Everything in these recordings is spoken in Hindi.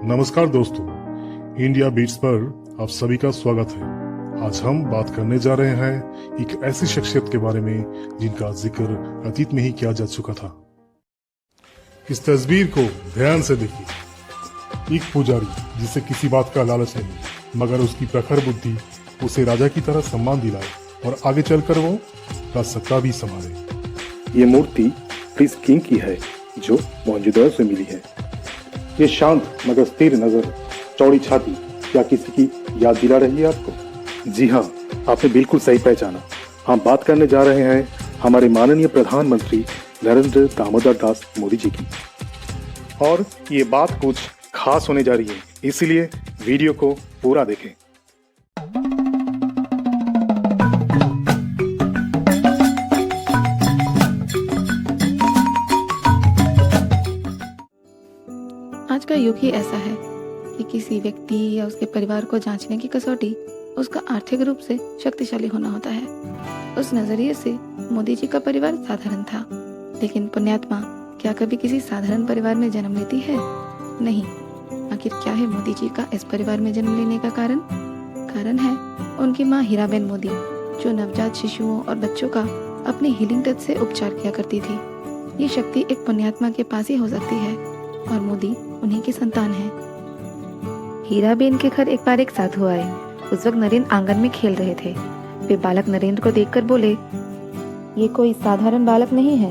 नमस्कार दोस्तों, इंडिया बीट्स पर आप सभी का स्वागत है। आज हम बात करने जा रहे हैं एक ऐसी शख्सियत के बारे में जिनका जिक्र अतीत में ही किया जा चुका था। इस तस्वीर को ध्यान से देखिए। एक पुजारी जिसे किसी बात का लालच नहीं, मगर उसकी प्रखर बुद्धि उसे राजा की तरह सम्मान दिलाए और आगे चलकर वो राजसत्ता भी संभाले। ये मूर्ति प्रिंस किंग की है जो मोहनजोदड़ो से मिली है। ये शांत मगर स्थिर नजर, चौड़ी छाती क्या किसी की याद दिला रही है आपको? जी हाँ, आपने बिल्कुल सही पहचाना। हम बात करने जा रहे हैं हमारे माननीय प्रधानमंत्री नरेंद्र दामोदर दास मोदी जी की। और ये बात कुछ खास होने जा रही है, इसीलिए वीडियो को पूरा देखें। आज का युग ही ऐसा है कि किसी व्यक्ति या उसके परिवार को जांचने की कसौटी उसका आर्थिक रूप से शक्तिशाली होना होता है। उस नजरिए से मोदी जी का परिवार साधारण था, लेकिन पुण्यात्मा क्या कभी किसी साधारण परिवार में जन्म लेती है? नहीं। आखिर क्या है मोदी जी का इस परिवार में जन्म लेने का कारण? कारण है उनकी माँ हीराबेन मोदी, जो नवजात शिशुओं और बच्चों का अपने हीलिंग टच से उपचार किया करती थी। ये शक्ति एक पुण्यात्मा के पास ही हो सकती है और मोदी उन्हीं की संतान है। हीराबेन के घर एक बार एक साधु आए। उस वक्त नरेंद्र आंगन में खेल रहे थे। वे बालक नरेंद्र को देखकर बोले, ये कोई साधारण बालक नहीं है।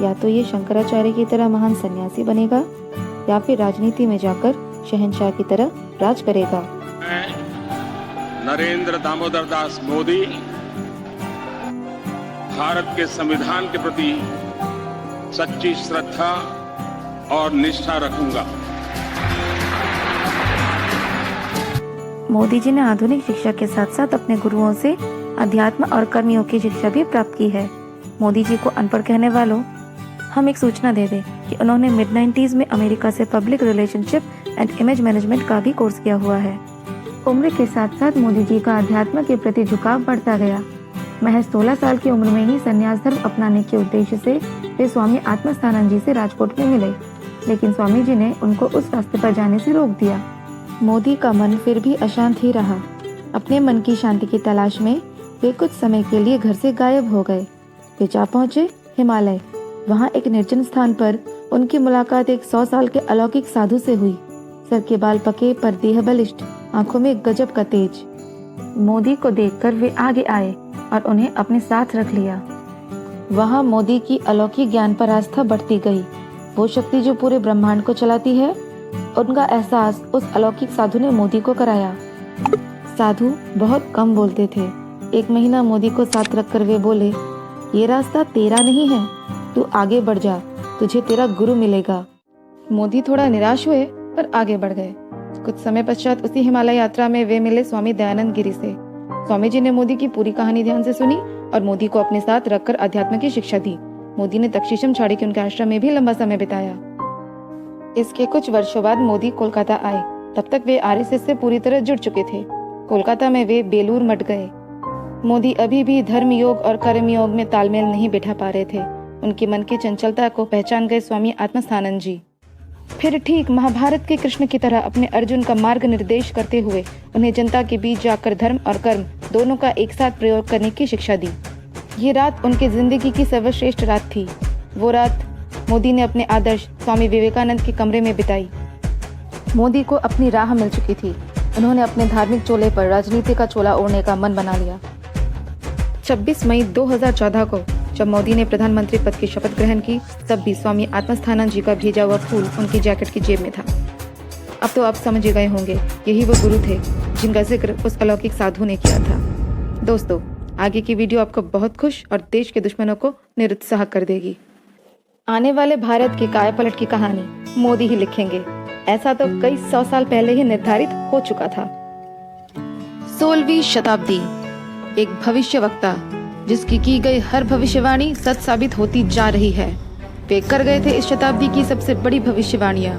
या तो ये शंकराचार्य की तरह महान सन्यासी बनेगा या फिर राजनीति में जाकर शहंशाह की तरह राज करेगा। मैं नरेंद्र दामोदर दास मोदी भारत के संविधान के प्रति सच्ची श्रद्धा और निष्ठा रखूंगा। मोदी जी ने आधुनिक शिक्षा के साथ साथ अपने गुरुओं से अध्यात्म और कर्मयोग की शिक्षा भी प्राप्त की है। मोदी जी को अनपढ़ कहने वालों, हम एक सूचना दे दें कि उन्होंने मिड-90s में अमेरिका से public relationship and image management का भी कोर्स किया हुआ है। उम्र के साथ साथ मोदी जी का अध्यात्म के प्रति झुकाव बढ़ता गया। महज 16 साल की उम्र में ही संन्यास धर्म अपनाने के उद्देश्य से वे स्वामी आत्मस्थानंद जी से राजकोट में मिले, लेकिन स्वामी जी ने उनको उस रास्ते पर जाने से रोक दिया। मोदी का मन फिर भी अशांत ही रहा। अपने मन की शांति की तलाश में वे कुछ समय के लिए घर से गायब हो गए। वे जा पहुंचे हिमालय। वहां एक निर्जन स्थान पर उनकी मुलाकात एक 100 साल के अलौकिक साधु से हुई। सर के बाल पके पर देह बलिष्ठ, आंखों में गजब का तेज। मोदी को देखकर वे आगे आए और उन्हें अपने साथ रख लिया। वहां मोदी की अलौकिक ज्ञान पर आस्था बढ़ती गई। वो शक्ति जो पूरे ब्रह्मांड को चलाती है, उनका एहसास उस अलौकिक साधु ने मोदी को कराया। साधु बहुत कम बोलते थे। 1 महीना मोदी को साथ रखकर वे बोले, ये रास्ता तेरा नहीं है, तू आगे बढ़ जा, तुझे तेरा गुरु मिलेगा। मोदी थोड़ा निराश हुए पर आगे बढ़ गए। कुछ समय पश्चात उसी हिमालय यात्रा में वे मिले स्वामी दयानंद गिरी से। स्वामी जी ने मोदी की पूरी कहानी ध्यान से सुनी और मोदी को अपने साथ रखकर अध्यात्म की शिक्षा दी। मोदी ने तक्षशिला छाड़ी के उनके आश्रम में भी लंबा समय बिताया। इसके कुछ वर्षों बाद मोदी कोलकाता आए। तब तक वे आरएसएस से पूरी तरह जुड़ चुके थे। कोलकाता में वे बेलूर मठ गए। मोदी अभी भी धर्म योग और कर्म योग में तालमेल नहीं बिठा पा रहे थे। उनकी मन की चंचलता को पहचान गए स्वामी आत्मस्थानंद जी। फिर ठीक महाभारत के कृष्ण की तरह अपने अर्जुन का मार्ग निर्देश करते हुए उन्हें जनता के बीच जाकर धर्म और कर्म दोनों का एक साथ प्रयोग करने की शिक्षा दी। ये रात उनकी जिंदगी की सर्वश्रेष्ठ रात थी। वो रात मोदी ने अपने आदर्श स्वामी विवेकानंद के कमरे में बिताई। मोदी को अपनी राह मिल चुकी थी। उन्होंने अपने धार्मिक चोले पर राजनीति का चोला ओढ़ने का मन बना लिया। 26 मई 2014 को जब मोदी ने प्रधानमंत्री पद की शपथ ग्रहण की, तब भी स्वामी आत्मस्थानंद जी का भेजा हुआ फूल उनकी जैकेट की जेब में था। अब तो आप समझ गए होंगे, यही वो गुरु थे जिनका जिक्र उस अलौकिक साधु ने किया था। दोस्तों, आगे की वीडियो आपको बहुत खुश और देश के दुश्मनों को निरुत्साह कर देगी। आने वाले भारत की कायापलट की कहानी मोदी ही लिखेंगे। ऐसा तो कई 100 साल पहले ही निर्धारित हो चुका था। 16वीं शताब्दी, एक भविष्यवक्ता जिसकी की गई हर भविष्यवाणी सच साबित होती जा रही है। वे कर गए थे इस शताब्दी की सबसे बड़ी भविष्यवाणियां।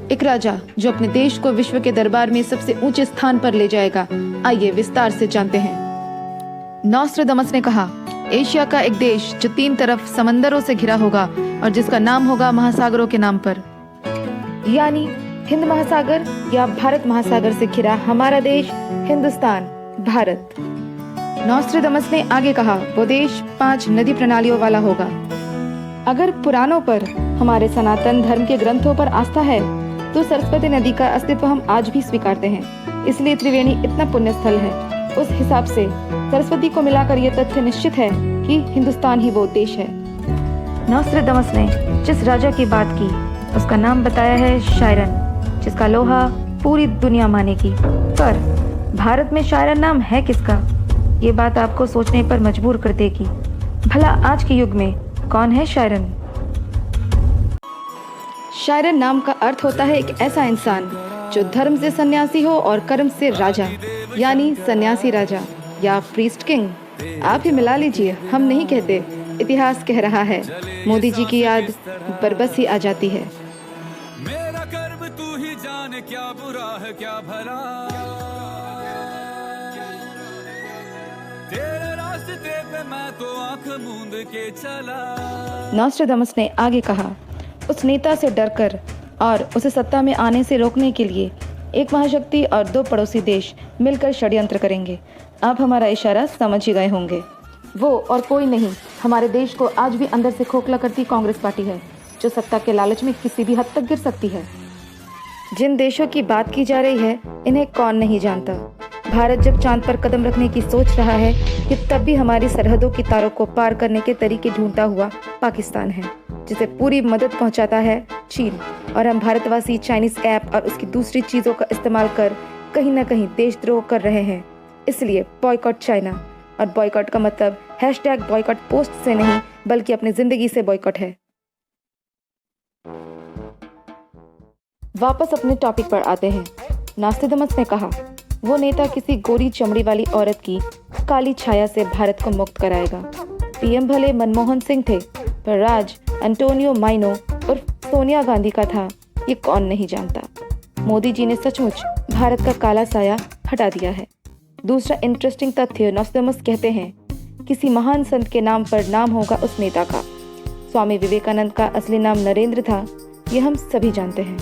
एक राजा जो अपने देश को विश्व के दरबार में सबसे ऊंचे स्थान पर ले जाएगा। आइए विस्तार से जानते हैं। नॉस्ट्राडामस ने कहा, एशिया का एक देश जो 3 तरफ समंदरों से घिरा होगा और जिसका नाम होगा महासागरों के नाम पर। यानी हिंद महासागर या भारत महासागर से घिरा हमारा देश हिंदुस्तान भारत। नॉस्ट्रेडमस ने आगे कहा, वो देश 5 नदी प्रणालियों वाला होगा। अगर पुराणों पर, हमारे सनातन धर्म के ग्रंथों पर आस्था है, तो सरस्वती नदी का अस्तित्व हम आज भी स्वीकारते हैं। इसलिए त्रिवेणी इतना पुण्य स्थल है। उस हिसाब से सरस्वती को मिलाकर यह तथ्य निश्चित है कि हिंदुस्तान ही वो देश है। नॉस्ट्रेडमस ने जिस राजा की बात की, उसका नाम बताया है शायरन, जिसका लोहा पूरी दुनिया मानेगी। पर भारत में शायरन नाम है किसका? ये बात आपको सोचने पर मजबूर कर देगी। भला आज के युग में कौन है शायरन? शायरन नाम का अर्थ होता है एक ऐसा इंसान जो धर्म से सन्यासी हो और कर्म से राजा, यानी सन्यासी राजा या प्रीस्ट किंग। आप ही मिला लीजिए, हम नहीं कहते, इतिहास कह रहा है। मोदी जी की याद बरबस ही आ जाती है। मेरा कर्म तू ही जाने, क्या बुरा है क्या भला, तेरे रास्ते पे मैं तो आंख मूंद के चला। नॉस्ट्रेडमस ने आगे कहा, उस नेता से डरकर और उसे सत्ता में आने से रोकने के लिए एक महाशक्ति और 2 पड़ोसी देश मिलकर षड्यंत्र करेंगे। आप हमारा इशारा समझ ही गए होंगे। वो और कोई नहीं, हमारे देश को आज भी अंदर से खोखला करती कांग्रेस पार्टी है, जो सत्ता के लालच में किसी भी हद तक गिर सकती है। जिन देशों की बात की जा रही है, इन्हें कौन नहीं जानता। भारत जब चांद पर कदम रखने की सोच रहा है कि तब भी हमारी सरहदों की तारों को पार करने के तरीके ढूंढता हुआ पाकिस्तान है, जिसे पूरी मदद पहुंचाता है चीन। और हम भारतवासी चाइनीज ऐप और उसकी दूसरी चीज़ों का इस्तेमाल कर कहीं ना कहीं देशद्रोह कर रहे हैं। इसलिए बॉयकॉट चाइना। और बॉयकॉट का मतलब #बॉयकॉट पोस्ट से नहीं, बल्कि अपनी जिंदगी से बॉयकॉट है। वापस अपने टॉपिक पर आते हैं। नॉस्ट्रेडमस ने कहा, वो नेता किसी गोरी चमड़ी वाली औरत की काली छाया से भारत को मुक्त कराएगा। पीएम भले मनमोहन सिंह थे, पर राज एंटोनियो माइनो और सोनिया गांधी का था, ये कौन नहीं जानता। मोदी जी ने सचमुच भारत का काला साया हटा दिया है। दूसरा इंटरेस्टिंग तथ्य, नॉस्ट्रेडमस कहते हैं, किसी महान संत के नाम पर नाम होगा उस नेता का। स्वामी विवेकानंद का असली नाम नरेंद्र था, ये हम सभी जानते हैं।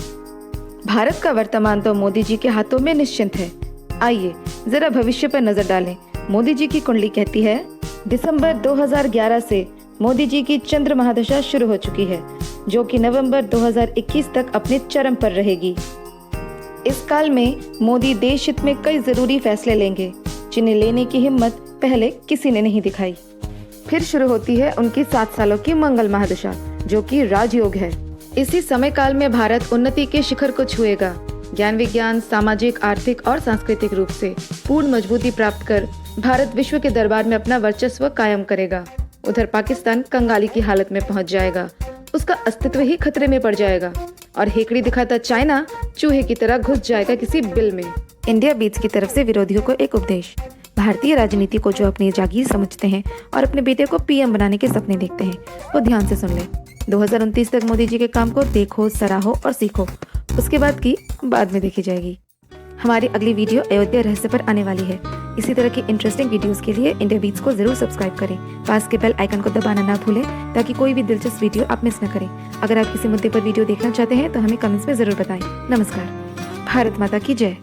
भारत का वर्तमान तो मोदी जी के हाथों में निश्चिंत है। आइए जरा भविष्य पर नजर डालें। मोदी जी की कुंडली कहती है, दिसंबर 2011 से मोदी जी की चंद्र महादशा शुरू हो चुकी है, जो कि नवंबर 2021 तक अपने चरम पर रहेगी। इस काल में मोदी देश हित में कई जरूरी फैसले लेंगे, जिन्हें लेने की हिम्मत पहले किसी ने नहीं दिखाई। फिर शुरू होती है उनकी 7 सालों की मंगल महादशा, जो कि राजयोग है। इसी समय काल में भारत उन्नति के शिखर को छुएगा। ज्ञान विज्ञान, सामाजिक, आर्थिक और सांस्कृतिक रूप से पूर्ण मजबूती प्राप्त कर भारत विश्व के दरबार में अपना वर्चस्व कायम करेगा। उधर पाकिस्तान कंगाली की हालत में पहुंच जाएगा, उसका अस्तित्व ही खतरे में पड़ जाएगा। और हेकड़ी दिखाता चाइना चूहे की तरह घुस जाएगा किसी बिल में। इंडिया बीट्स की तरफ से विरोधियों को एक उपदेश। भारतीय राजनीति को जो अपनी जागीर समझते हैं और अपने बेटे को पीएम बनाने के सपने देखते हैं, वो ध्यान से सुन ले। 2029 तक मोदी जी के काम को देखो, सराहो और सीखो। उसके बाद की बाद में देखी जाएगी। हमारी अगली वीडियो अयोध्या रहस्य पर आने वाली है। इसी तरह की इंटरेस्टिंग वीडियोस के लिए इंडिया बीट्स को जरूर सब्सक्राइब करें। पास के बेल आइकन को दबाना ना भूलें, ताकि कोई भी दिलचस्प वीडियो आप मिस न करें। अगर आप किसी मुद्दे पर वीडियो देखना चाहते हैं तो हमें कमेंट्स में जरूर बताएं। नमस्कार। भारत माता की जय।